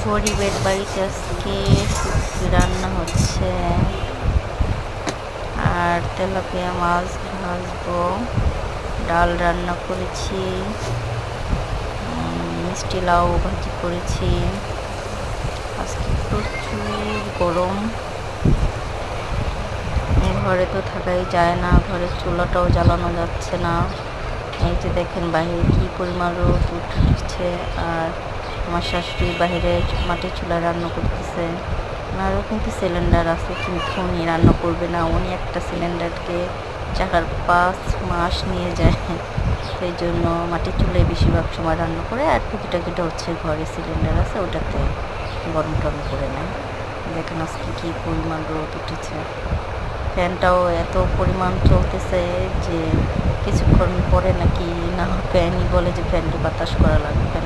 গরিবের বাড়িতে আজকে শুটকি রান্না হচ্ছে আর তেলাপিয়া মাছ ভাজবো, ডাল রান্না করেছি, মিষ্টি লাউ ভাজি করেছি। আজকে প্রচুর গরম, ঘরে তো থাকাই যায় না, ঘরের চুলাটাও জ্বালানো যাচ্ছে না। এই যে দেখেন বাইরে কি পরিমাণ রোদ উঠছে, আর আমার শাশুড়ি বাইরে মাটির চুলায় রান্না করতেছে। ওনারও কিন্তু সিলিন্ডার আছে, কিন্তু উনি রান্না করবে না। উনি একটা সিলিন্ডারকে 4-5 মাস নিয়ে যায়, সেই জন্য মাটির চুলায় বেশিরভাগ সময় রান্না করে, আর টুকিটাকিটা হচ্ছে ঘরে সিলিন্ডার আছে ওটাতে গরম টরম করে নেয়। দেখেন আজকে কী পরিমাণ রোদ উঠেছে, ফ্যানটাও এত পরিমাণ চলতেছে যে কিছুক্ষণ পরে নাকি না ফ্যানই বলে যে ফ্যানটি বাতাস করা লাগবে।